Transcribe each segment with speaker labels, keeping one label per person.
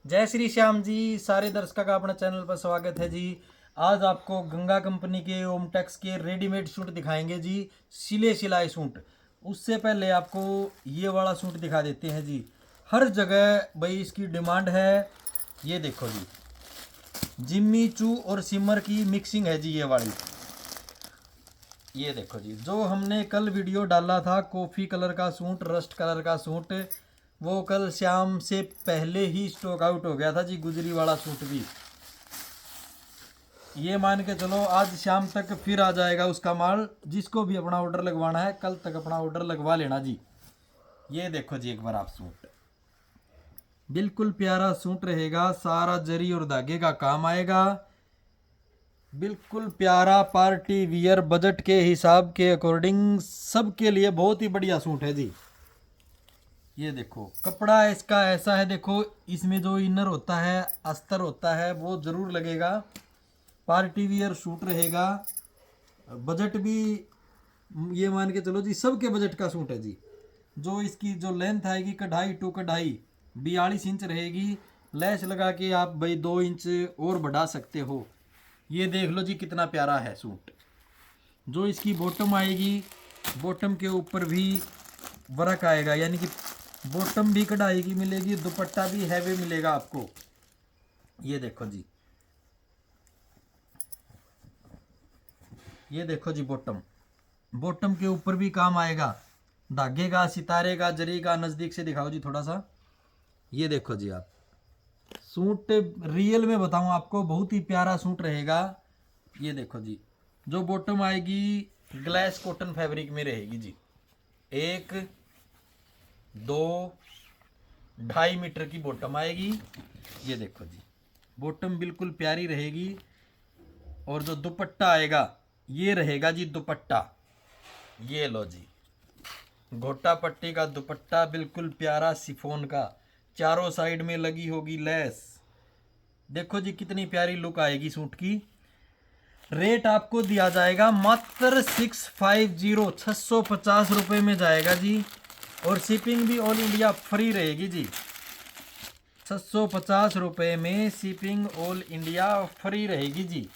Speaker 1: जय श्री श्याम जी। सारे दर्शकों का अपने चैनल पर स्वागत है जी। आज आपको गंगा कंपनी के ओमटेक्स के रेडीमेड सूट दिखाएंगे जी, सिले सिलाए सूट। उससे पहले आपको ये वाला सूट दिखा देते हैं जी। हर जगह भाई इसकी डिमांड है। ये देखो जी, जिम्मी चू और सिमर की मिक्सिंग है जी ये वाली। ये देखो जी, जो हमने कल वीडियो डाला था कॉफ़ी कलर का सूट, रस्ट कलर का सूट, वो कल शाम से पहले ही स्टॉक आउट हो गया था जी। गुजरी वाला सूट भी ये मान के चलो आज शाम तक फिर आ जाएगा उसका माल। जिसको भी अपना ऑर्डर लगवाना है कल तक अपना ऑर्डर लगवा लेना जी। ये देखो जी एक बार आप सूट, बिल्कुल प्यारा सूट रहेगा, सारा जरी और धागे का काम आएगा। बिल्कुल प्यारा पार्टी वियर, बजट के हिसाब के अकॉर्डिंग सबके लिए बहुत ही बढ़िया सूट है जी। ये देखो कपड़ा इसका ऐसा है, देखो इसमें जो इनर होता है, अस्तर होता है, वो जरूर लगेगा। पार्टी वियर सूट रहेगा। बजट भी ये मान के चलो जी सबके बजट का सूट है जी। जो इसकी जो लेंथ आएगी कढ़ाई टू कढ़ाई 42 इंच रहेगी। लैस लगा के आप भाई 2 इंच और बढ़ा सकते हो। ये देख लो जी कितना प्यारा है सूट। जो इसकी बॉटम आएगी, बॉटम के ऊपर भी वर्क आएगा, यानी कि बॉटम भी कढ़ाई की मिलेगी, दुपट्टा भी हैवी मिलेगा आपको। ये देखो जी, ये देखो जी बॉटम, बॉटम के ऊपर भी काम आएगा, धागे का, सितारे का, जरी का। नज़दीक से दिखाओ जी थोड़ा सा। ये देखो जी आप सूट, रियल में बताऊं आपको बहुत ही प्यारा सूट रहेगा। ये देखो जी, जो बॉटम आएगी ग्लास कॉटन फैब्रिक में रहेगी जी। 1 2 2.5 मीटर की बॉटम आएगी। ये देखो जी बॉटम बिल्कुल प्यारी रहेगी। और जो दुपट्टा आएगा ये रहेगा जी दुपट्टा। ये लो जी, घोटा पट्टी का दुपट्टा, बिल्कुल प्यारा शिफॉन का, चारों साइड में लगी होगी लेस। देखो जी कितनी प्यारी लुक आएगी सूट की। रेट आपको दिया जाएगा मात्र 650 रुपये में जाएगा जी। और शिपिंग भी ऑल इंडिया फ्री रहेगी जी। 650 रुपये में शिपिंग ऑल इंडिया फ्री रहेगी जी।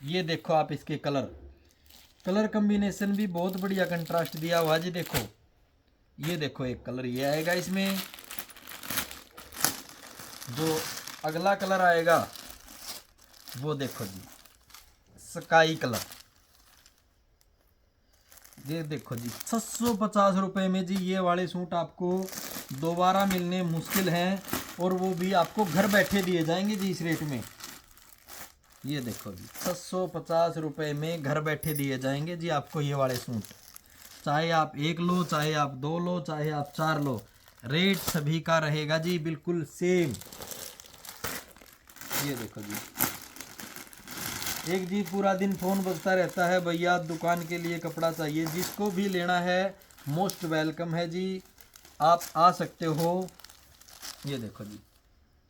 Speaker 1: ये देखो आप इसके कलर, कलर कम्बिनेशन भी बहुत बढ़िया कंट्रास्ट दिया हुआ जी। देखो ये देखो एक कलर ये आएगा इसमें। जो अगला कलर आएगा वो देखो जी स्काई कलर। ये देखो जी 650 रुपये में जी ये वाले सूट आपको दोबारा मिलने मुश्किल हैं। और वो भी आपको घर बैठे दिए जाएंगे जी इस रेट में। ये देखो जी 650 रुपये में घर बैठे दिए जाएंगे जी आपको ये वाले सूट। चाहे आप 1 लो, चाहे आप 2 लो, चाहे आप 4 लो, रेट सभी का रहेगा जी बिल्कुल सेम। ये देखो जी, एक जी पूरा दिन फ़ोन बजता रहता है, भैया दुकान के लिए कपड़ा चाहिए। जिसको भी लेना है मोस्ट वेलकम है जी, आप आ सकते हो। ये देखो जी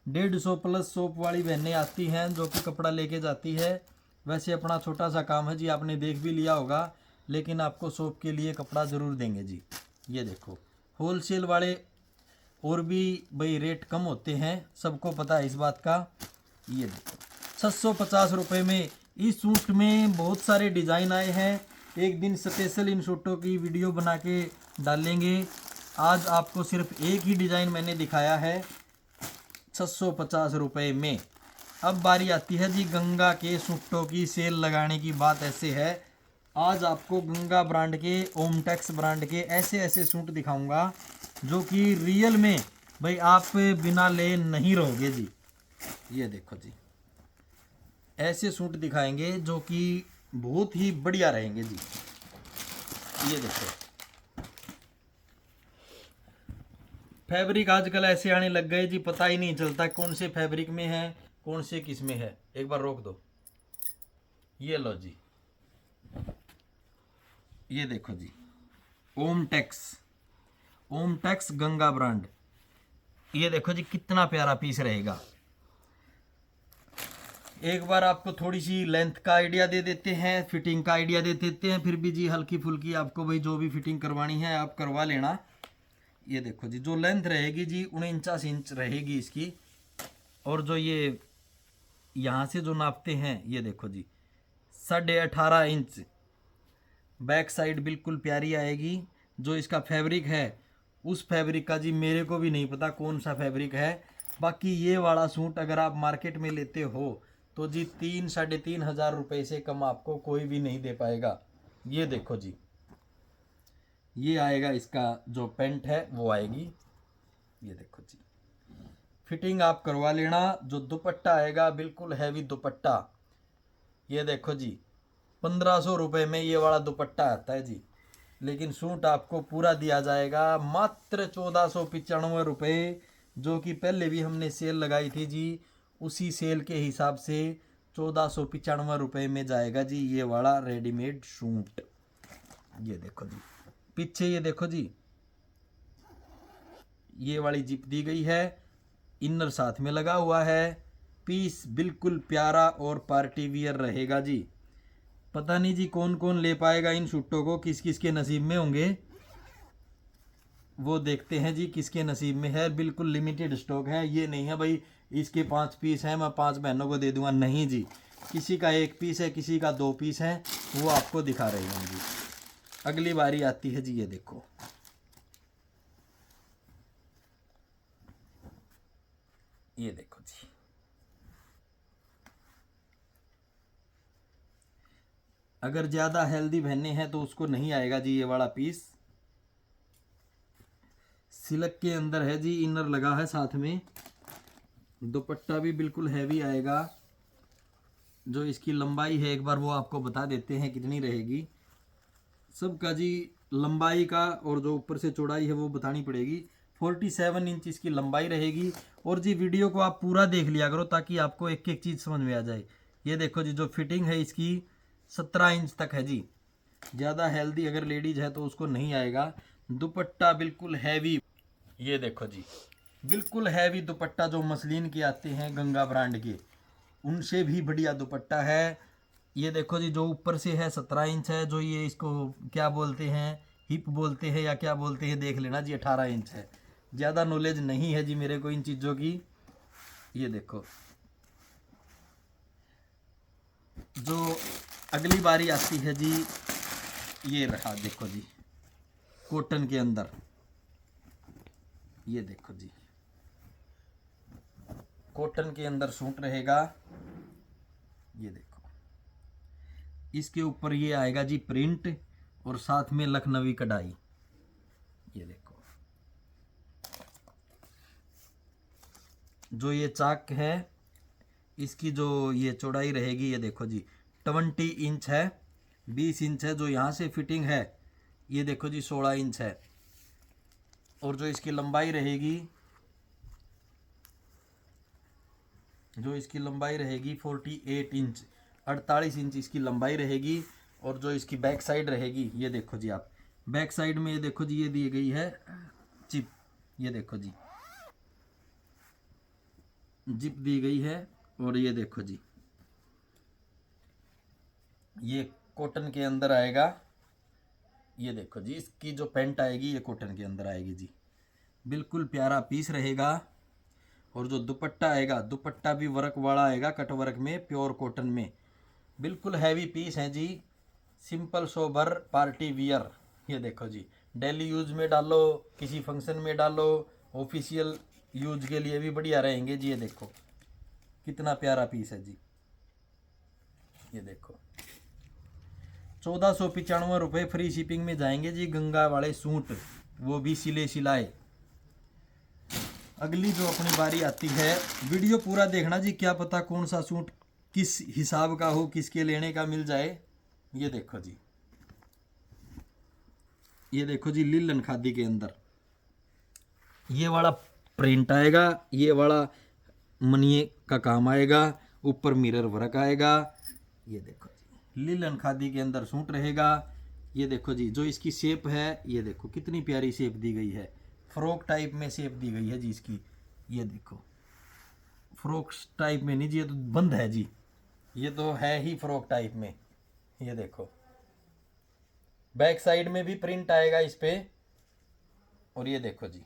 Speaker 1: 150 प्लस शॉप वाली बहनें आती हैं जो कि कपड़ा लेके जाती है। वैसे अपना छोटा सा काम है जी, आपने देख भी लिया होगा, लेकिन आपको शॉप के लिए कपड़ा ज़रूर देंगे जी। ये देखो होलसेल वाले और भी भाई रेट कम होते हैं, सबको पता है इस बात का। ये देखो 650 रुपये में इस सूट में बहुत सारे डिज़ाइन आए हैं। एक दिन स्पेशल इन सूटों की वीडियो बना के डालेंगे। आज आपको सिर्फ एक ही डिज़ाइन मैंने दिखाया है 650 रुपये में। अब बारी आती है जी गंगा के सूटों की सेल लगाने की। बात ऐसे है, आज आपको गंगा ब्रांड के, ओमटेक्स ब्रांड के ऐसे ऐसे सूट दिखाऊंगा जो कि रियल में भाई आप बिना ले नहीं रहोगे जी। ये देखो जी ऐसे सूट दिखाएंगे जो कि बहुत ही बढ़िया रहेंगे जी। ये देखो फैब्रिक आजकल ऐसे आने लग गए जी, पता ही नहीं चलता कौन से फैब्रिक में है कौन से किस में है। एक बार रोक दो। ये लो जी, ये देखो जी ओमटेक्स, ओमटेक्स गंगा ब्रांड। ये देखो जी कितना प्यारा पीस रहेगा। एक बार आपको थोड़ी सी लेंथ का आइडिया दे देते हैं, फिटिंग का आइडिया दे देते हैं, फिर भी जी हल्की फुल्की आपको भाई जो भी फिटिंग करवानी है आप करवा लेना। ये देखो जी जो लेंथ रहेगी जी 49 इंच रहेगी इसकी। और जो ये यहाँ से जो नापते हैं ये देखो जी 18.5 इंच। बैक साइड बिल्कुल प्यारी आएगी। जो इसका फैब्रिक है उस फैब्रिक का जी मेरे को भी नहीं पता कौन सा फैब्रिक है। बाकी ये वाला सूट अगर आप मार्केट में लेते हो तो जी 3-3.5 हज़ार रुपये से कम आपको कोई भी नहीं दे पाएगा। ये देखो जी, ये आएगा इसका जो पेंट है वो आएगी। ये देखो जी, फिटिंग आप करवा लेना। जो दुपट्टा आएगा बिल्कुल हैवी दुपट्टा। ये देखो जी 1500 रुपये में ये वाला दुपट्टा आता है जी। लेकिन सूट आपको पूरा दिया जाएगा मात्र 1495 रुपये, जो कि पहले भी हमने सेल लगाई थी जी। उसी सेल के हिसाब से 1495 रुपये में जाएगा जी ये वाला रेडीमेड सूट। ये देखो जी, पीछे ये देखो जी, ये वाली जिप दी गई है, इनर साथ में लगा हुआ है। पीस बिल्कुल प्यारा और पार्टी वियर रहेगा जी। पता नहीं जी कौन कौन ले पाएगा इन सूटों को, किस किस के नसीब में होंगे वो देखते हैं जी किसके नसीब में है। बिल्कुल लिमिटेड स्टॉक है, ये नहीं है भाई इसके 5 पीस हैं मैं 5 बहनों को दे दूंगा, नहीं जी। किसी का 1 पीस है, किसी का 2 पीस है, वो आपको दिखा रहे हैं जी। अगली बारी आती है जी, ये देखो ये देखो जी, अगर ज़्यादा हेल्दी बहने हैं तो उसको नहीं आएगा जी ये वाला पीस। सिल्क के अंदर है जी, इनर लगा है साथ में। दुपट्टा भी बिल्कुल हैवी आएगा। जो इसकी लंबाई है एक बार वो आपको बता देते हैं कितनी रहेगी। सबका जी लंबाई का और जो ऊपर से चौड़ाई है वो बतानी पड़ेगी। 47 इंच इसकी लंबाई रहेगी। और जी वीडियो को आप पूरा देख लिया करो ताकि आपको एक एक चीज़ समझ में आ जाए। ये देखो जी, जो फिटिंग है इसकी 17 इंच तक है जी। ज़्यादा हेल्दी अगर लेडीज है तो उसको नहीं आएगा। दुपट्टा बिल्कुल हैवी, ये देखो जी बिल्कुल हैवी दुपट्टा। जो मसलिन के आते हैं गंगा ब्रांड के, उनसे भी बढ़िया दुपट्टा है। ये देखो जी, जो ऊपर से है 17 इंच है। जो ये इसको क्या बोलते हैं, हिप बोलते हैं या क्या बोलते हैं देख लेना जी, 18 इंच है। ज़्यादा नॉलेज नहीं है जी मेरे को इन चीज़ों की। ये देखो, जो अगली बारी आती है जी, ये रहा देखो जी कॉटन के अंदर। ये देखो जी, कॉटन के अंदर सूट रहेगा। ये देखो, इसके ऊपर ये आएगा जी प्रिंट और साथ में लखनवी कढ़ाई। ये देखो, जो ये चाक है इसकी जो ये चौड़ाई रहेगी, ये देखो जी 20 इंच है। 20 इंच है जो यहाँ से फिटिंग है। ये देखो जी 16 इंच है। और जो इसकी लंबाई रहेगी, 48 इंच, 48 इंच इसकी लंबाई रहेगी। और जो इसकी बैक साइड रहेगी, ये देखो जी आप, बैक साइड में ये देखो जी, ये दी गई है जिप। ये देखो जी जिप दी गई है। और ये देखो जी, ये कॉटन के अंदर आएगा। ये देखो जी, इसकी जो पैंट आएगी ये कॉटन के अंदर आएगी जी। बिल्कुल प्यारा पीस रहेगा। और जो दुपट्टा आएगा, दुपट्टा भी वर्क वाला आएगा, कट वर्क में, प्योर कॉटन में। बिल्कुल हैवी पीस है जी। Simple sober party wear. ये देखो जी, डेली यूज में डालो, किसी फंक्शन में डालो, ऑफिशियल यूज के लिए भी बढ़िया रहेंगे जी। ये देखो कितना प्यारा पीस है जी। ये देखो 1495 फ्री शिपिंग में जाएंगे जी गंगा वाले सूट, वो भी सिले सिलाए। अगली जो अपनी बारी आती है, वीडियो पूरा देखना जी, क्या पता कौन सा सूट किस हिसाब का हो, किसके लेने का मिल जाए। ये देखो जी, ये देखो जी लिलन खादी के अंदर ये वाला प्रिंट आएगा। ये वाला मनिए का काम आएगा, ऊपर मिरर वर्क आएगा। ये देखो जी, लिलन खादी के अंदर सूट रहेगा। ये देखो जी, जो इसकी शेप है, ये देखो कितनी प्यारी शेप दी गई है। फ्रॉक टाइप में शेप दी गई है जी इसकी। ये देखो, फ्रॉक टाइप में नहीं जी, ये तो बंद है जी, ये तो है ही फ्रॉक टाइप में। ये देखो, बैक साइड में भी प्रिंट आएगा इस पे। और ये देखो जी,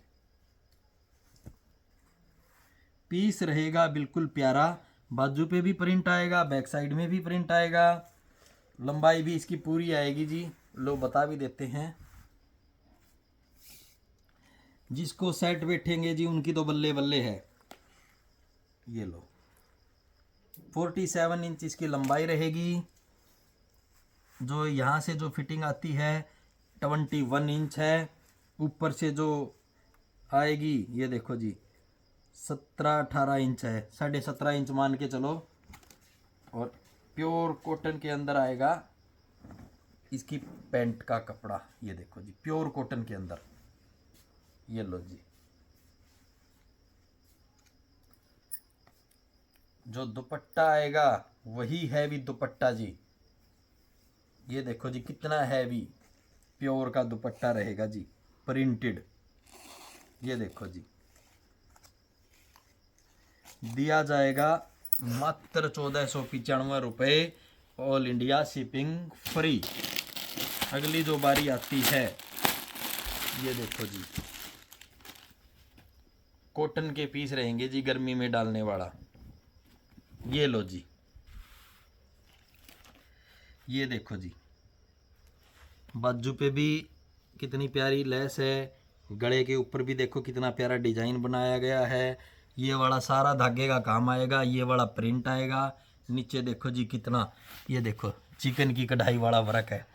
Speaker 1: पीस रहेगा बिल्कुल प्यारा। बाजू पे भी प्रिंट आएगा, बैक साइड में भी प्रिंट आएगा, लंबाई भी इसकी पूरी आएगी जी। लो बता भी देते हैं, जिसको सेट बैठेंगे जी उनकी तो बल्ले बल्ले है। ये लो 47 इंच इसकी लंबाई रहेगी। जो यहाँ से जो फिटिंग आती है 21 इंच है। ऊपर से जो आएगी ये देखो जी 17-18 इंच है, 17.5 इंच मान के चलो। और प्योर कॉटन के अंदर आएगा इसकी पैंट का कपड़ा। ये देखो जी प्योर कॉटन के अंदर। ये लो जी, जो दुपट्टा आएगा वही हैवी दुपट्टा जी। ये देखो जी कितना हैवी प्योर का दुपट्टा रहेगा जी, प्रिंटेड। ये देखो जी, दिया जाएगा मात्र 1495 रुपये, ऑल इंडिया शिपिंग फ्री। अगली जो बारी आती है, ये देखो जी कॉटन के पीस रहेंगे जी, गर्मी में डालने वाला। ये लो जी, ये देखो जी बाजू पे भी कितनी प्यारी लेस है, गले के ऊपर भी देखो कितना प्यारा डिजाइन बनाया गया है। ये वाला सारा धागे का काम आएगा, ये वाला प्रिंट आएगा। नीचे देखो जी कितना, ये देखो चिकन की कढ़ाई वाला वर्क है।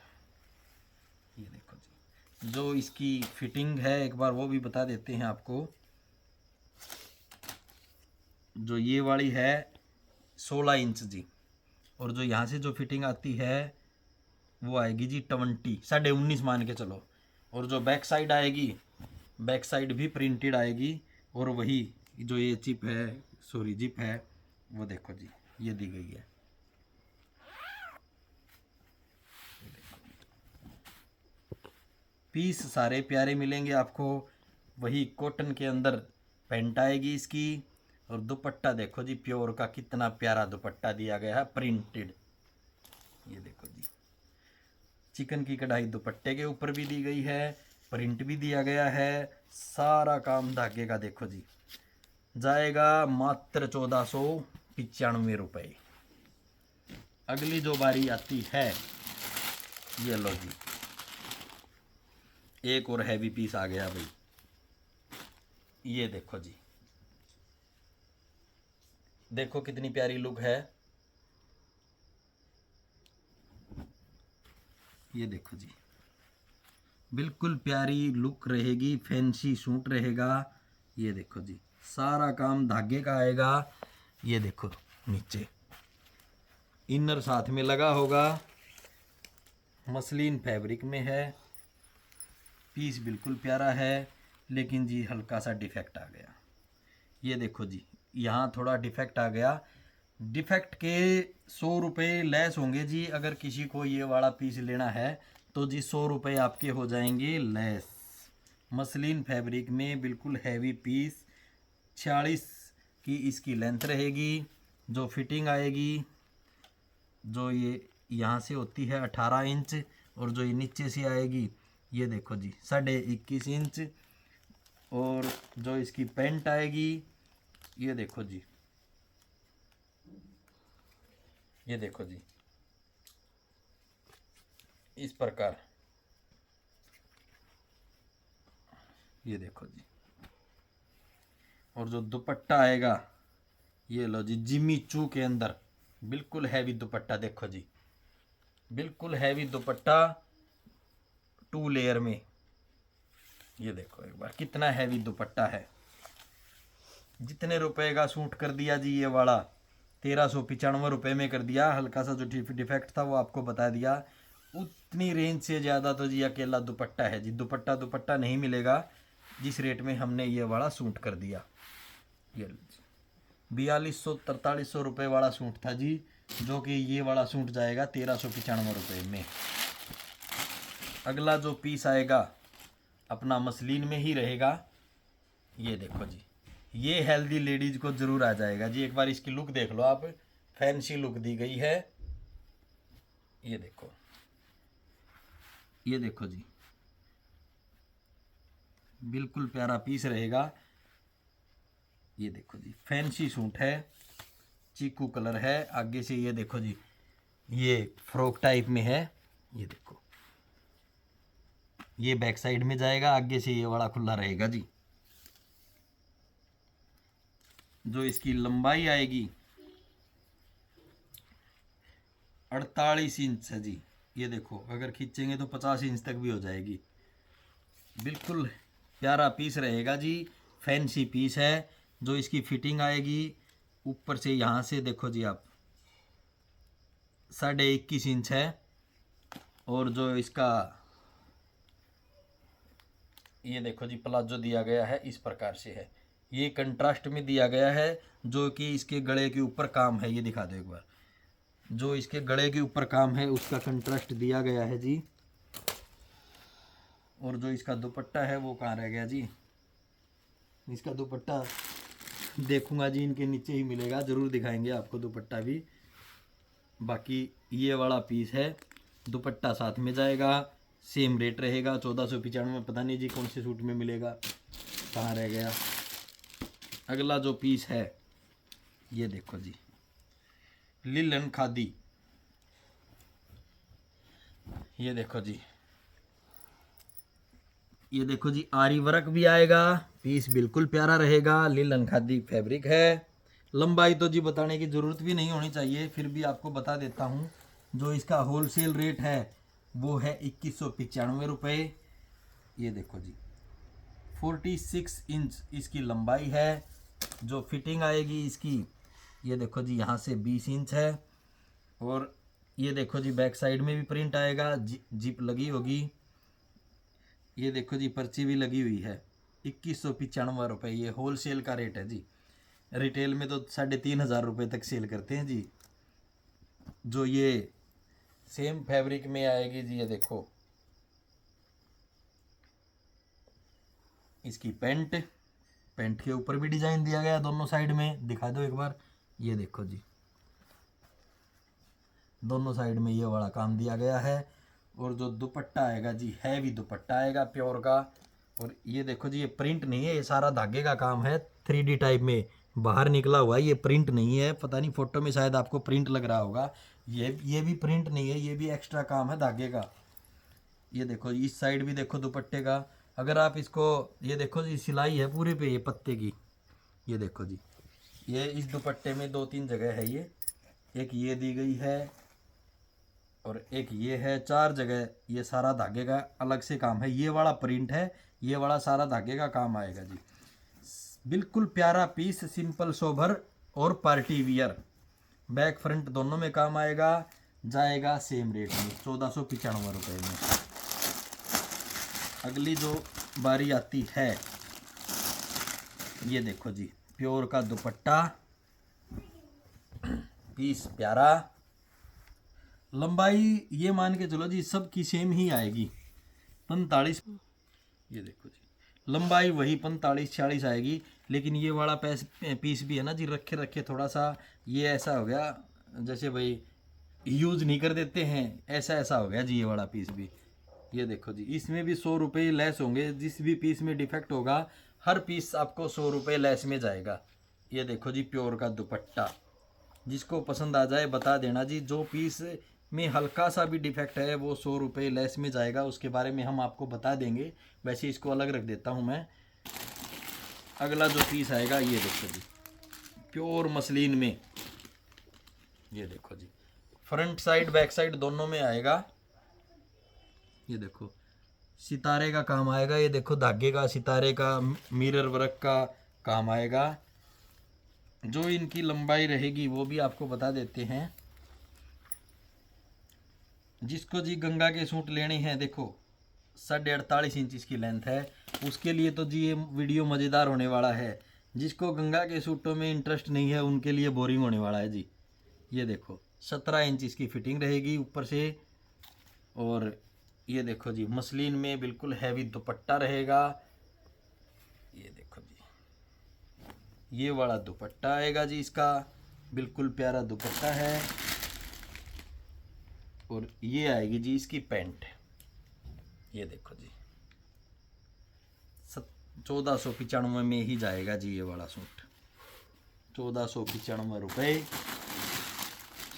Speaker 1: ये देखो जी, जो इसकी फिटिंग है एक बार वो भी बता देते हैं आपको। जो ये वाली है 16 इंच जी, और जो यहाँ से जो फिटिंग आती है वो आएगी जी 19 मान के चलो। और जो बैक साइड आएगी, बैक साइड भी प्रिंटेड आएगी। और वही जो ये चिप है, सॉरी जिप है, वो देखो जी ये दी गई है। पीस सारे प्यारे मिलेंगे आपको। वही कॉटन के अंदर पैंट आएगी इसकी। और दुपट्टा देखो जी प्योर का कितना प्यारा दुपट्टा दिया गया है, प्रिंटेड। ये देखो जी चिकन की कढ़ाई दुपट्टे के ऊपर भी दी गई है, प्रिंट भी दिया गया है। सारा काम धागे का देखो जी, जाएगा मात्र 1495 रुपये। अगली जो बारी आती है, ये लो जी एक और हैवी पीस आ गया भाई। ये देखो जी, देखो कितनी प्यारी लुक है। ये देखो जी बिल्कुल प्यारी लुक रहेगी, फैंसी सूट रहेगा। ये देखो जी सारा काम धागे का आएगा। ये देखो नीचे इनर साथ में लगा होगा, मसलिन फैब्रिक में है। पीस बिल्कुल प्यारा है, लेकिन जी हल्का सा डिफेक्ट आ गया। ये देखो जी यहाँ थोड़ा डिफेक्ट आ गया। डिफेक्ट के 100 रुपये लेस होंगे जी। अगर किसी को ये वाला पीस लेना है तो जी 100 रुपये आपके हो जाएंगे लेस। मसलिन फैब्रिक में बिल्कुल हैवी पीस, 46 की इसकी लेंथ रहेगी। जो फिटिंग आएगी, जो ये यहाँ से होती है 18 इंच, और जो ये नीचे से आएगी ये देखो जी 21.5 इंच। और जो इसकी पैंट आएगी ये देखो जी, ये देखो जी इस प्रकार। ये देखो जी, और जो दुपट्टा आएगा ये लो जी जिमी चू के अंदर बिल्कुल हैवी दुपट्टा। देखो जी बिल्कुल हैवी दुपट्टा 2 लेयर में। ये देखो एक बार कितना हैवी दुपट्टा है। जितने रुपए का सूट कर दिया जी ये वाला, 1395 रुपये में कर दिया। हल्का सा जो डिफेक्ट था वो आपको बता दिया। उतनी रेंज से ज़्यादा तो जी अकेला दुपट्टा है जी। दुपट्टा दुपट्टा नहीं मिलेगा जिस रेट में हमने ये वाला सूट कर दिया। ये 4200-4300 रुपये वाला सूट था जी, जो कि ये वाला सूट जाएगा 1395 रुपये में। अगला जो पीस आएगा अपना मसलिन में ही रहेगा। ये देखो जी, ये हेल्दी लेडीज को जरूर आ जाएगा जी। एक बार इसकी लुक देख लो आप, फैंसी लुक दी गई है। ये देखो, ये देखो जी बिल्कुल प्यारा पीस रहेगा। ये देखो जी फैंसी सूट है, चीकू कलर है, आगे से ये देखो जी ये फ्रॉक टाइप में है। ये देखो ये बैक साइड में जाएगा, आगे से ये वाला खुला रहेगा जी। जो इसकी लंबाई आएगी 48 इंच है जी। ये देखो अगर खींचेंगे तो 50 इंच तक भी हो जाएगी। बिल्कुल प्यारा पीस रहेगा जी, फैंसी पीस है। जो इसकी फिटिंग आएगी ऊपर से यहाँ से देखो जी आप 21.5 इंच है। और जो इसका ये देखो जी प्लाजो दिया गया है इस प्रकार से है, ये कंट्रास्ट में दिया गया है। जो कि इसके गले के ऊपर काम है, ये दिखा दो एक बार, जो इसके गले के ऊपर काम है उसका कंट्रास्ट दिया गया है जी। और जो इसका दुपट्टा है वो कहाँ रह गया जी, इसका दुपट्टा देखूंगा जी, इनके नीचे ही मिलेगा, ज़रूर दिखाएंगे आपको दुपट्टा भी। बाकी ये वाला पीस है, दुपट्टा साथ में जाएगा, सेम रेट रहेगा 1495। पता नहीं जी कौन से सूट में मिलेगा, कहाँ रह गया। अगला जो पीस है ये देखो जी लिलन खादी, ये देखो जी, ये देखो जी आरी वर्क भी आएगा, पीस बिल्कुल प्यारा रहेगा, लिलन खादी फैब्रिक है। लंबाई तो जी बताने की ज़रूरत भी नहीं होनी चाहिए, फिर भी आपको बता देता हूँ। जो इसका होलसेल रेट है वो है 2195 रुपये। ये देखो जी 46 इंच इसकी लंबाई है। जो फिटिंग आएगी इसकी ये देखो जी यहाँ से 20 इंच है। और ये देखो जी बैक साइड में भी प्रिंट आएगा, जिप लगी होगी। ये देखो जी पर्ची भी लगी हुई है। 2195 रुपये ये होलसेल का रेट है जी। रिटेल में तो 3500 रुपये तक सेल करते हैं जी। जो ये सेम फैब्रिक में आएगी जी, ये देखो इसकी पैंट के ऊपर भी डिजाइन दिया गया दोनों साइड में, दिखा दो एक बार। ये देखो जी दोनों साइड में ये वाला काम दिया गया है। और जो दुपट्टा आएगा जी हैवी दुपट्टा आएगा प्योर का। और ये देखो जी ये प्रिंट नहीं है, ये सारा धागे का काम है, 3D टाइप में बाहर निकला हुआ है, ये प्रिंट नहीं है। पता नहीं फोटो में शायद आपको प्रिंट लग रहा होगा, ये भी प्रिंट नहीं है, ये भी एक्स्ट्रा काम है धागे का। ये देखो इस साइड भी देखो दुपट्टे का, अगर आप इसको ये देखो जी सिलाई है पूरे पे ये पत्ते की। ये देखो जी ये इस दुपट्टे में 2-3 जगह है, ये एक ये दी गई है और एक ये है, 4 जगह ये सारा धागे का अलग से काम है। ये वाला प्रिंट है, ये वाला सारा धागे का काम आएगा जी। बिल्कुल प्यारा पीस, सिंपल सोबर और पार्टी वियर, बैक फ्रंट दोनों में काम आएगा। जाएगा सेम रेट में 1495 रुपये में। अगली जो बारी आती है ये देखो जी प्योर का दुपट्टा, पीस प्यारा। लंबाई ये मान के चलो जी सबकी सेम ही आएगी 45। ये देखो जी लंबाई वही 45-46 आएगी। लेकिन ये वाला पीस भी है ना जी, रखे रखे थोड़ा सा ये ऐसा हो गया जैसे भाई यूज़ नहीं कर देते हैं, ऐसा हो गया जी ये वाला पीस भी। ये देखो जी इसमें भी 100 रुपये लेस होंगे, जिस भी पीस में डिफेक्ट होगा हर पीस आपको 100 रुपये लेस में जाएगा। ये देखो जी प्योर का दुपट्टा, जिसको पसंद आ जाए बता देना जी। जो पीस में हल्का सा भी डिफेक्ट है वो 100 रुपये लेस में जाएगा, उसके बारे में हम आपको बता देंगे। वैसे इसको अलग रख देता हूँ मैं। अगला जो पीस आएगा ये देखो जी प्योर मसलिन में, ये देखो जी फ्रंट साइड बैक साइड दोनों में आएगा। ये देखो सितारे का काम आएगा, ये देखो धागे का सितारे का मिरर वर्क का काम आएगा। जो इनकी लंबाई रहेगी वो भी आपको बता देते हैं। जिसको जी गंगा के सूट लेने हैं देखो 48.5 इंच इसकी लेंथ है, उसके लिए तो जी ये वीडियो मज़ेदार होने वाला है। जिसको गंगा के सूटों में इंटरेस्ट नहीं है उनके लिए बोरिंग होने वाला है जी। ये देखो 17 इंच इसकी फिटिंग रहेगी ऊपर से। और ये देखो जी मसलिन में बिल्कुल हैवी दुपट्टा रहेगा। ये देखो जी ये वाला दुपट्टा आएगा जी, इसका बिल्कुल प्यारा दुपट्टा है। और ये आएगी जी इसकी पैंट। ये देखो जी 1495 में ही जाएगा जी ये वाला सूट। ₹1495,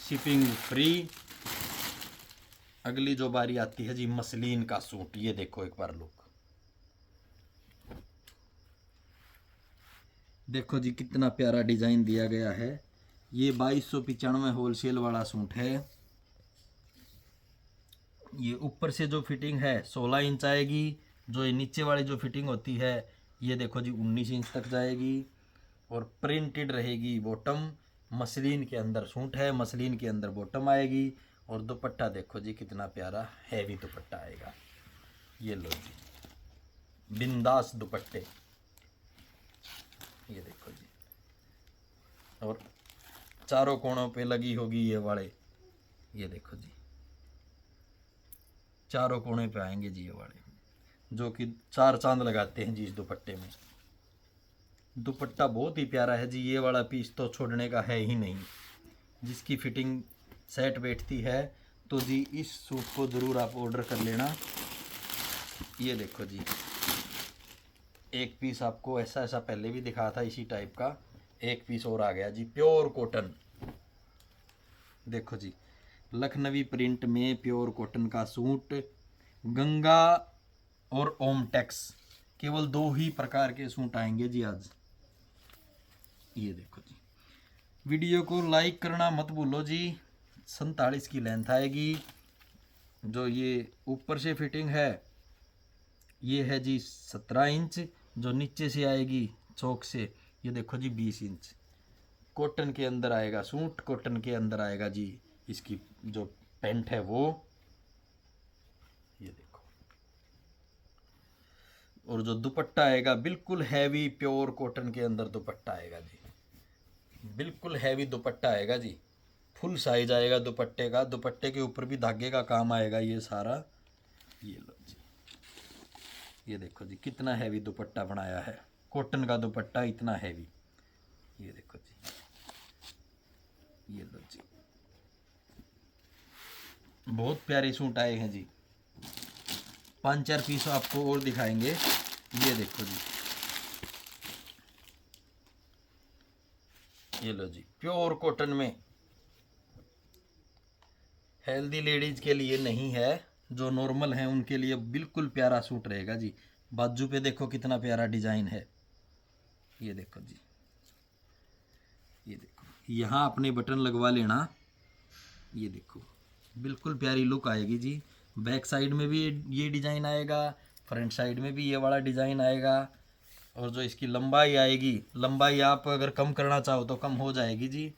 Speaker 1: shipping free. अगली जो बारी आती है जी मसलिन का सूट, ये देखो एक बार लुक, देखो जी कितना प्यारा डिजाइन दिया गया है। ये 2295 होलसेल वाला सूट है। ये ऊपर से जो फिटिंग है 16 इंच आएगी, जो ये नीचे वाली जो फिटिंग होती है ये देखो जी 19 इंच तक जाएगी, और प्रिंटेड रहेगी बॉटम। मसलिन के अंदर सूट है, मसलिन के अंदर बॉटम आएगी, और दुपट्टा देखो जी कितना प्यारा हैवी दुपट्टा आएगा। ये लो जी बिंदास दुपट्टे, ये देखो जी, और चारों कोणों पे लगी होगी ये वाले, ये देखो जी चारों कोने पे आएंगे जी ये वाले, जो कि 4 चांद लगाते हैं जी इस दुपट्टे में। दुपट्टा बहुत ही प्यारा है जी, ये वाला पीस तो छोड़ने का है ही नहीं। जिसकी फिटिंग सेट बैठती है तो जी इस सूट को ज़रूर आप ऑर्डर कर लेना। ये देखो जी एक पीस आपको ऐसा पहले भी दिखा था इसी टाइप का, एक पीस और आ गया जी प्योर कॉटन। देखो जी लखनवी प्रिंट में प्योर कॉटन का सूट, गंगा और ओमटेक्स, केवल 2 ही प्रकार के सूट आएंगे जी आज। ये देखो जी, वीडियो को लाइक करना मत भूलो जी। 47 की लेंथ आएगी। जो ये ऊपर से फिटिंग है ये है जी 17 इंच, जो नीचे से आएगी चौक से ये देखो जी 20 इंच। कॉटन के अंदर आएगा सूट, कॉटन के अंदर आएगा जी इसकी जो पैंट है वो, ये देखो। और जो दुपट्टा आएगा बिल्कुल हैवी प्योर कॉटन के अंदर दुपट्टा आएगा जी, बिल्कुल हैवी दुपट्टा आएगा जी, फुल साइज आएगा दुपट्टे का। दुपट्टे के ऊपर भी धागे का काम आएगा ये सारा। ये लो जी, ये देखो जी कितना हैवी दुपट्टा बनाया है, कॉटन का दुपट्टा इतना हैवी। ये देखो जी, ये लो जी बहुत प्यारे सूट आए हैं जी। 5-4 पीस आपको और दिखाएंगे। ये देखो जी, ये लो जी प्योर कॉटन में, हेल्दी लेडीज के लिए नहीं है, जो नॉर्मल हैं उनके लिए बिल्कुल प्यारा सूट रहेगा जी। बाजू पे देखो कितना प्यारा डिजाइन है। ये देखो जी, ये देखो यहाँ अपने बटन लगवा लेना। ये देखो बिल्कुल प्यारी लुक आएगी जी। बैक साइड में भी ये डिज़ाइन आएगा, फ्रंट साइड में भी ये वाला डिज़ाइन आएगा, और जो इसकी लंबाई आएगी, लंबाई आप अगर कम करना चाहो तो कम हो जाएगी जी,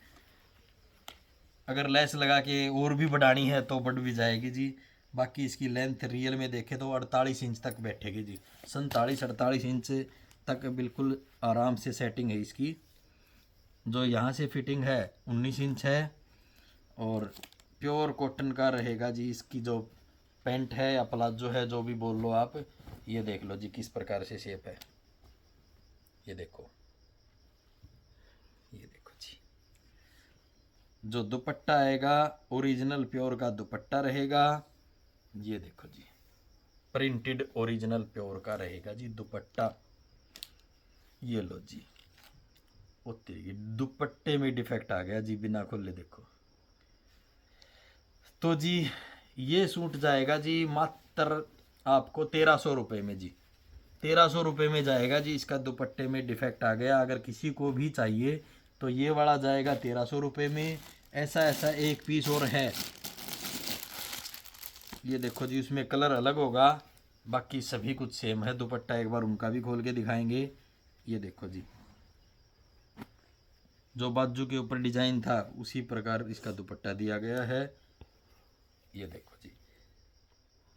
Speaker 1: अगर लेस लगा के और भी बढ़ानी है तो बढ़ भी जाएगी जी। बाकी इसकी लेंथ रियल में देखे तो 48 इंच तक बैठेगी जी, 47-48 इंच तक बिल्कुल आराम से सेटिंग है इसकी। जो यहाँ से फिटिंग है 19 इंच है, और प्योर कॉटन का रहेगा जी। इसकी जो पैंट है या प्लाजो है जो भी बोल लो आप, ये देख लो जी किस प्रकार से शेप है। ये देखो, ये देखो जी, जो दुपट्टा आएगा ओरिजिनल प्योर का दुपट्टा रहेगा। ये देखो जी प्रिंटेड ओरिजिनल प्योर का रहेगा जी दुपट्टा। ये लो जी, तेरी दुपट्टे में डिफेक्ट आ गया जी बिना खोले, देखो। तो जी ये सूट जाएगा जी मात्र आपको 1300 रुपये में जी, 1300 रुपये में जाएगा जी। इसका दुपट्टे में डिफेक्ट आ गया, अगर किसी को भी चाहिए तो ये वाला जाएगा 1300 रुपये में। ऐसा एक पीस और है, ये देखो जी, उसमें कलर अलग होगा, बाकी सभी कुछ सेम है। दुपट्टा एक बार उनका भी खोल के दिखाएंगे। ये देखो जी, जो बाजू के ऊपर डिजाइन था उसी प्रकार इसका दुपट्टा दिया गया है। ये देखो जी,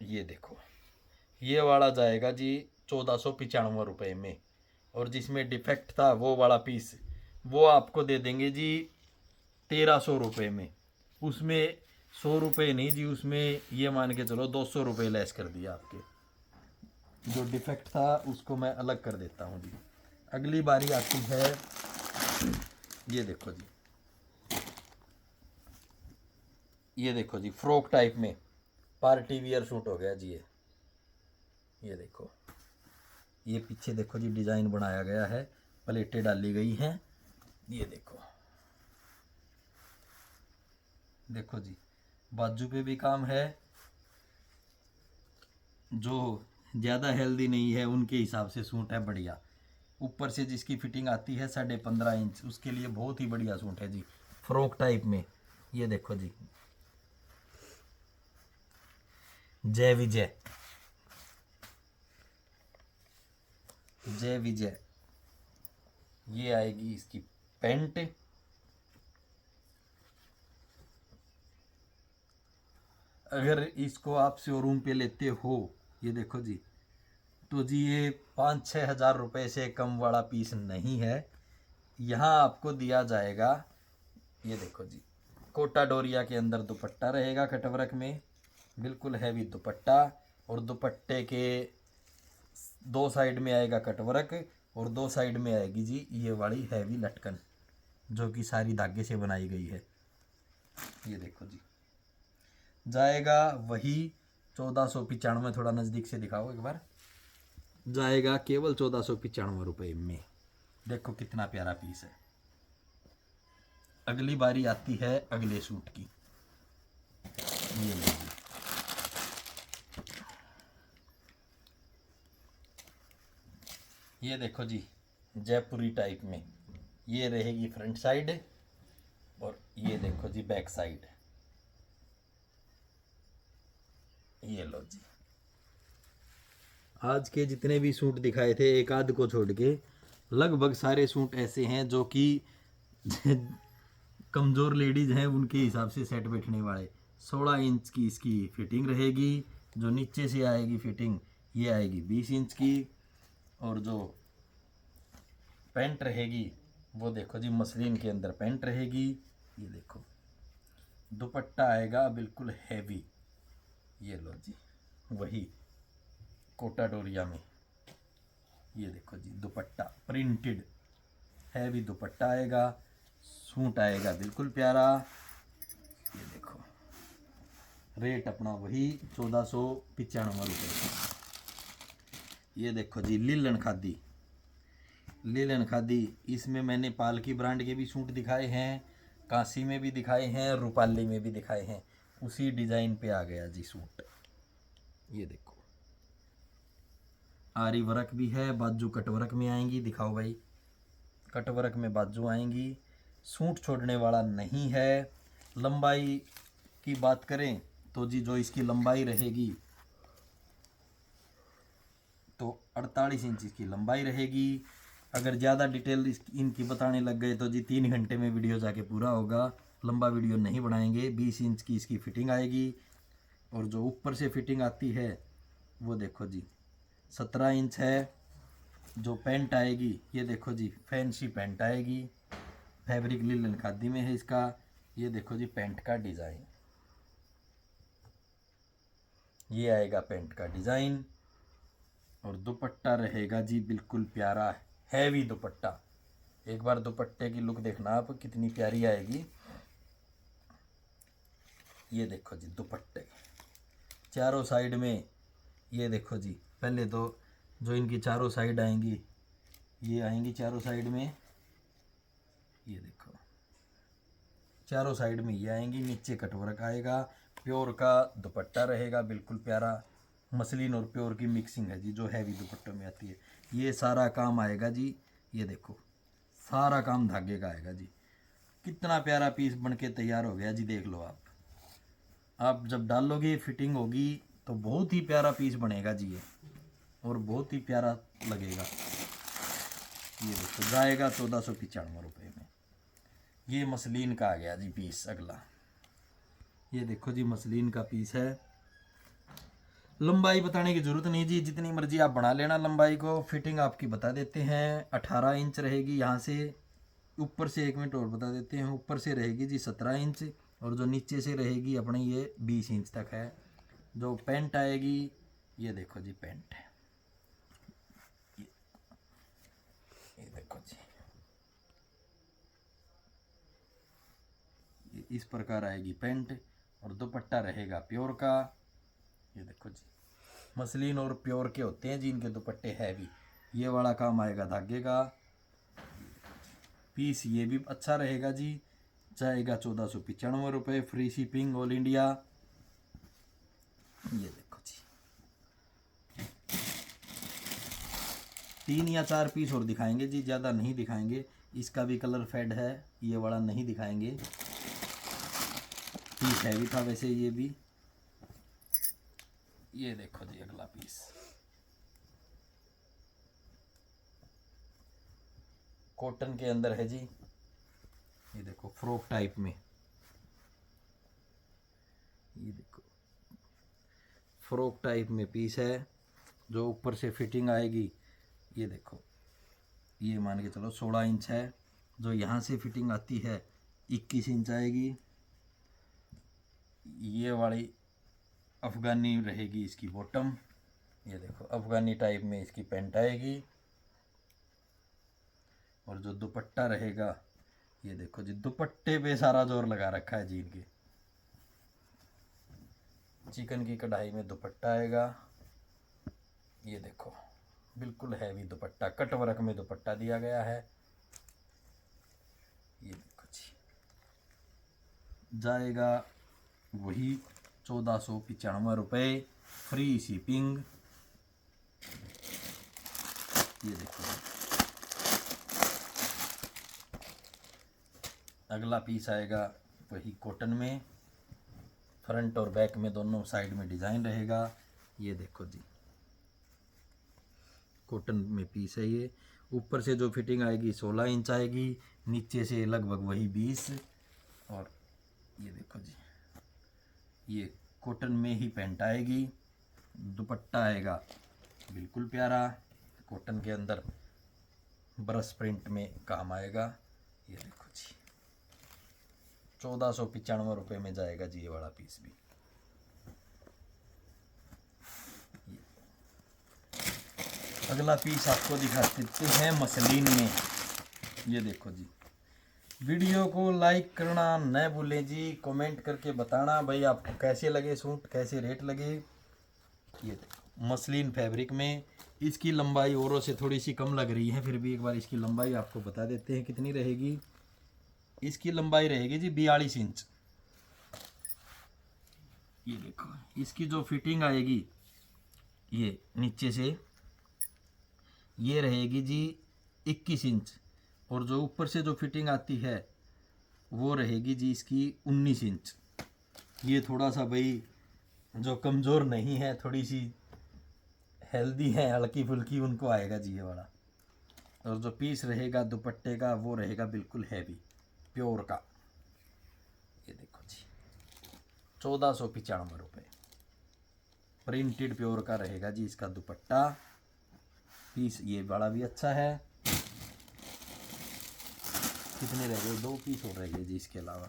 Speaker 1: ये देखो, ये वाला जाएगा जी 1495 रुपये में, और जिसमें डिफेक्ट था वो वाला पीस वो आपको दे देंगे जी 1300 रुपये में। उसमें 100 रुपये नहीं जी, उसमें ये मान के चलो 200 रुपये लेस कर दिया आपके। जो डिफेक्ट था उसको मैं अलग कर देता हूँ जी। अगली बारी आती है, ये देखो जी, ये देखो जी फ्रॉक टाइप में पार्टी वियर सूट हो गया जी। ये देखो, ये पीछे देखो जी डिज़ाइन बनाया गया है, प्लेटें डाली गई हैं, ये देखो, देखो जी, बाजू पे भी काम है। जो ज़्यादा हेल्दी नहीं है उनके हिसाब से सूट है बढ़िया। ऊपर से जिसकी फिटिंग आती है 15.5 इंच, उसके लिए बहुत ही बढ़िया सूट है जी, फ्रॉक टाइप में। ये देखो जी, जय विजय, जय विजय। ये आएगी इसकी पैंट। अगर इसको आप शोरूम पे लेते हो, ये देखो जी, तो जी ये 5-6 हज़ार रुपये से कम वाला पीस नहीं है। यहाँ आपको दिया जाएगा, ये देखो जी, कोटा डोरिया के अंदर दुपट्टा रहेगा कटवर्क में, बिल्कुल हैवी दुपट्टा। और दुपट्टे के दो साइड में आएगा कटवर्क, और दो साइड में आएगी जी ये वाली हैवी लटकन, जो कि सारी धागे से बनाई गई है। ये देखो जी, जाएगा वही 1495, थोड़ा नज़दीक से दिखाओ एक बार, जाएगा केवल 1495 रुपये में। देखो कितना प्यारा पीस है। अगली बारी आती है अगले सूट की। ये लीजिए, ये देखो जी, जयपुरी टाइप में। ये रहेगी फ्रंट साइड, और ये देखो जी बैक साइड। ये लो जी, आज के जितने भी सूट दिखाए थे एक आध को छोड़ के, लगभग सारे सूट ऐसे हैं जो कि कमज़ोर लेडीज़ हैं उनके हिसाब से सेट बैठने वाले। 16 इंच की इसकी फिटिंग रहेगी। जो नीचे से आएगी फिटिंग, ये आएगी 20 इंच की। और जो पैंट रहेगी वो देखो जी, मसलिन के अंदर पैंट रहेगी। ये देखो, दुपट्टा आएगा बिल्कुल हैवी। ये लो जी, वही कोटा डोरिया में। ये देखो जी, दुपट्टा प्रिंटेड हैवी दुपट्टा आएगा। सूट आएगा बिल्कुल प्यारा। ये देखो, रेट अपना वही 1495 रुपये। ये देखो जी, लिलन खादी, लिलन खादी। इसमें मैंने पालकी ब्रांड के भी सूट दिखाए हैं, कांसी में भी दिखाए हैं, रूपाली में भी दिखाए हैं। उसी डिज़ाइन पे आ गया जी सूट। ये देखो, आरी वर्क भी है, बाजू कटवर्क में आएंगी। दिखाओ भाई, कटवर्क में बाजू आएंगी। सूट छोड़ने वाला नहीं है। लंबाई की बात करें तो जी, जो इसकी लंबाई रहेगी तो 48 इंच की लंबाई रहेगी। अगर ज़्यादा डिटेल इनकी बताने लग गए तो जी 3 घंटे में वीडियो जाके पूरा होगा। लंबा वीडियो नहीं बनाएंगे। 20 इंच की इसकी फिटिंग आएगी। और जो ऊपर से फिटिंग आती है वो देखो जी, 17 इंच है। जो पैंट आएगी, ये देखो जी, फैंसी पैंट आएगी। फैब्रिक लिनन खादी में है इसका। ये देखो जी पैंट का डिज़ाइन, ये आएगा पैंट का डिज़ाइन। और दुपट्टा रहेगा जी बिल्कुल प्यारा हैवी दुपट्टा। एक बार दुपट्टे की लुक देखना आप, कितनी प्यारी आएगी। ये देखो जी, दुपट्टे चारों साइड में। ये देखो जी, पहले तो जो इनकी चारों साइड आएंगी, ये आएंगी चारों साइड में। ये देखो, चारों साइड में ये आएंगी। नीचे कटवर्क आएगा। प्योर का दुपट्टा रहेगा बिल्कुल प्यारा। मसलिन और प्योर की मिक्सिंग है जी, जो हैवी दुपट्टों में आती है। ये सारा काम आएगा जी, ये देखो सारा काम धागे का आएगा जी। कितना प्यारा पीस बन के तैयार हो गया जी, देख लो आप जब डालोगे फिटिंग होगी तो बहुत ही प्यारा पीस बनेगा जी ये, और बहुत ही प्यारा लगेगा। ये देखो, जाएगा 1495 में। ये मसलिन का आ गया जी पीस अगला। ये देखो जी, मसलिन का पीस है। लंबाई बताने की ज़रूरत नहीं जी, जितनी मर्जी आप बना लेना लंबाई को। फिटिंग आपकी बता देते हैं, 18 इंच रहेगी यहाँ से। ऊपर से 1 मिनट और बता देते हैं, ऊपर से रहेगी जी 17 इंच, और जो नीचे से रहेगी अपने ये 20 इंच तक है। जो पैंट आएगी, ये देखो जी पैंट, ये देखो जी, ये इस प्रकार आएगी पैंट। और दुपट्टा रहेगा प्योर का। ये देखो जी, मसलिन और प्योर के होते हैं जी इनके दुपट्टे हैवी। ये वाला काम आएगा धागे का। पीस ये भी अच्छा रहेगा जी, जाएगा 1495 रुपये, फ्री शिपिंग ऑल इंडिया। ये देखो जी, 3 या 4 पीस और दिखाएंगे जी, ज़्यादा नहीं दिखाएंगे। इसका भी कलर फेड है, ये वाला नहीं दिखाएंगे। पीस हैवी था वैसे ये भी। ये देखो जी अगला पीस, कॉटन के अंदर है जी। ये देखो फ्रॉक टाइप में, ये देखो फ्रॉक टाइप में पीस है, जो ऊपर से फिटिंग आएगी। ये देखो, ये मान के चलो 16 इंच है, जो यहाँ से फिटिंग आती है 21 इंच आएगी। ये वाली अफ़गानी रहेगी इसकी बॉटम। ये देखो अफ़गानी टाइप में इसकी पैंट आएगी, और जो दुपट्टा रहेगा, ये देखो जी, दुपट्टे पे सारा जोर लगा रखा है जी इनके। चिकन की कढ़ाई में दुपट्टा आएगा। ये देखो बिल्कुल हैवी दुपट्टा, कट वर्क में दुपट्टा दिया गया है। ये देखो जी, जाएगा वही 1495 रुपये, फ्री शिपिंग। ये देखो अगला पीस आएगा वही कॉटन में, फ्रंट और बैक में दोनों साइड में डिज़ाइन रहेगा। ये देखो जी, कॉटन में पीस है ये। ऊपर से जो फिटिंग आएगी 16 इंच आएगी, नीचे से लगभग वही 20। और ये देखो जी, ये कॉटन में ही पैंट आएगी, दुपट्टा आएगा बिल्कुल प्यारा, कॉटन के अंदर ब्रश प्रिंट में काम आएगा। ये देखो जी, 1495 में जाएगा जी ये वाला पीस भी। अगला पीस आपको दिखा देते हैं मसलिन में। ये देखो जी, वीडियो को लाइक करना न भूलें जी, कमेंट करके बताना भाई आपको कैसे लगे सूट, कैसे रेट लगे। ये देखो मसलिन फैब्रिक में, इसकी लंबाई औरों से थोड़ी सी कम लग रही है, फिर भी एक बार इसकी लंबाई आपको बता देते हैं कितनी रहेगी। इसकी लंबाई रहेगी जी 42 इंच। ये देखो इसकी जो फिटिंग आएगी, ये नीचे से ये रहेगी जी 21 इंच, और जो ऊपर से जो फिटिंग आती है वो रहेगी जी इसकी 19 इंच। ये थोड़ा सा भाई जो कमज़ोर नहीं है, थोड़ी सी हेल्दी है, हल्की फुल्की, उनको आएगा जी ये वाला। और जो पीस रहेगा दुपट्टे का वो रहेगा बिल्कुल हैवी प्योर का। ये देखो जी 1495 प्रिंटेड प्योर का रहेगा जी इसका दुपट्टा। पीस ये बड़ा भी अच्छा है। कितने रह गए, 2 पीस और रह गए जी, इसके अलावा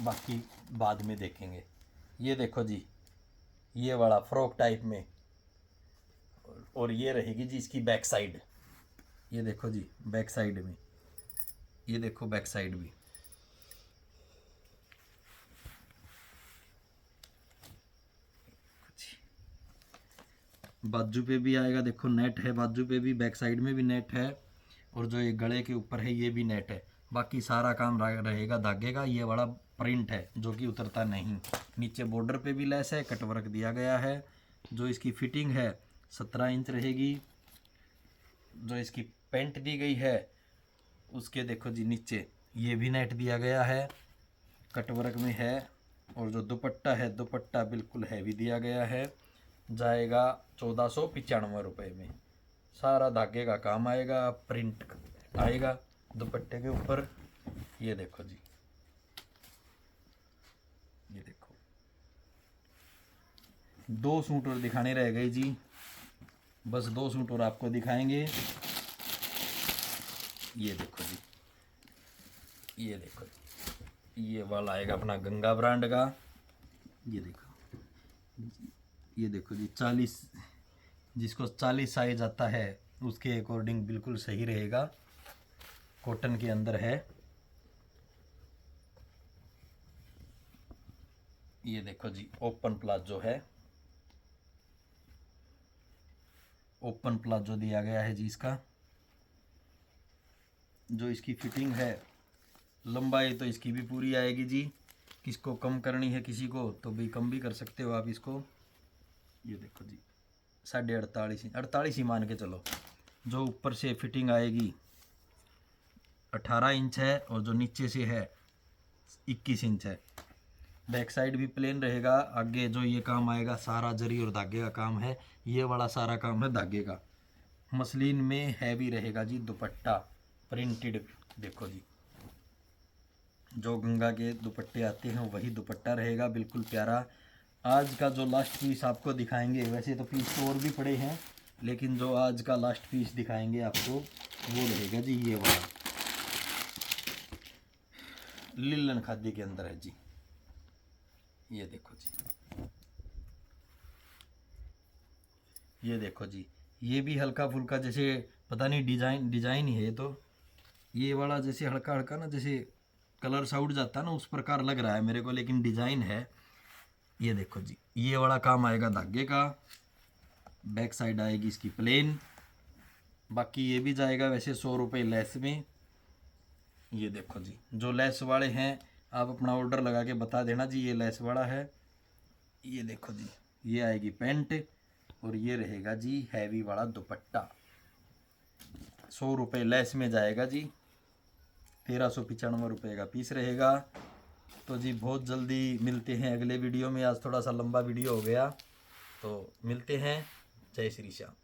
Speaker 1: बाकी बाद में देखेंगे। ये देखो जी, ये वाला फ्रॉक टाइप में, और ये रहेगी जी इसकी बैक साइड। ये देखो जी बैक साइड में, ये देखो बैक साइड भी। बाजू पे भी आएगा, देखो नेट है बाजू पे भी, बैक साइड में भी नेट है, और जो ये गले के ऊपर है ये भी नेट है। बाकी सारा काम रहेगा धागे का। ये वाला प्रिंट है जो कि उतरता नहीं। नीचे बॉर्डर पे भी लेस है, कटवर्क दिया गया है। जो इसकी फिटिंग है 17 इंच रहेगी। जो इसकी पेंट दी गई है उसके देखो जी नीचे ये भी नेट दिया गया है, कटवर्क में है। और जो दुपट्टा है, दुपट्टा बिल्कुल हैवी दिया गया है, जाएगा 1495 में। सारा धागे का काम आएगा, प्रिंट आएगा दुपट्टे के ऊपर। ये देखो जी, ये देखो 2 सूट और दिखाने रह गए जी, बस 2 सूट और आपको दिखाएंगे। ये देखो जी, ये देखो जी, ये वाला आएगा अपना गंगा ब्रांड का। ये देखो, ये देखो जी 40, जिसको 40 साइज आता है उसके अकॉर्डिंग बिल्कुल सही रहेगा। कॉटन के अंदर है। ये देखो जी ओपन प्लाजो है, ओपन प्लाजो दिया गया है जी इसका। जो इसकी फिटिंग है, लंबाई तो इसकी भी पूरी आएगी जी। किसको कम करनी है किसी को तो भी कम भी कर सकते हो आप इसको। ये देखो जी 48.5 ही मान के चलो। जो ऊपर से फिटिंग आएगी 18 इंच है और जो नीचे से है 21 इंच है। बैक साइड भी प्लेन रहेगा। आगे जो ये काम आएगा सारा जरी और धागे का काम है। ये वाला सारा काम है धागे का। मसलिन में हैवी रहेगा जी दुपट्टा प्रिंटेड। देखो जी जो गंगा के दुपट्टे आते हैं वही दुपट्टा रहेगा, बिल्कुल प्यारा। आज का जो लास्ट पीस आपको दिखाएंगे, वैसे तो पीस तो और भी पड़े हैं, लेकिन जो आज का लास्ट पीस दिखाएंगे आपको वो रहेगा जी ये वाला लिलन खादी के अंदर है जी। ये देखो जी, ये देखो जी, ये भी हल्का फुल्का जैसे पता नहीं डिजाइन ही है। तो ये वाला जैसे हल्का हल्का ना जैसे कलर सा उड़ जाता है ना, उस प्रकार लग रहा है मेरे को, लेकिन डिजाइन है। ये देखो जी ये वाला काम आएगा धागे का। बैक साइड आएगी इसकी प्लेन। बाकी ये भी जाएगा वैसे 100 रुपये लेस में। ये देखो जी जो लेस वाले हैं आप अपना ऑर्डर लगा के बता देना जी ये लेस वाला है। ये देखो जी ये आएगी पैंट और ये रहेगा जी हैवी वाला दुपट्टा। 100 रुपये लेस में जाएगा जी। 1395 रुपये का पीस रहेगा। तो जी बहुत जल्दी मिलते हैं अगले वीडियो में। आज थोड़ा सा लंबा वीडियो हो गया, तो मिलते हैं। जय श्री श्याम।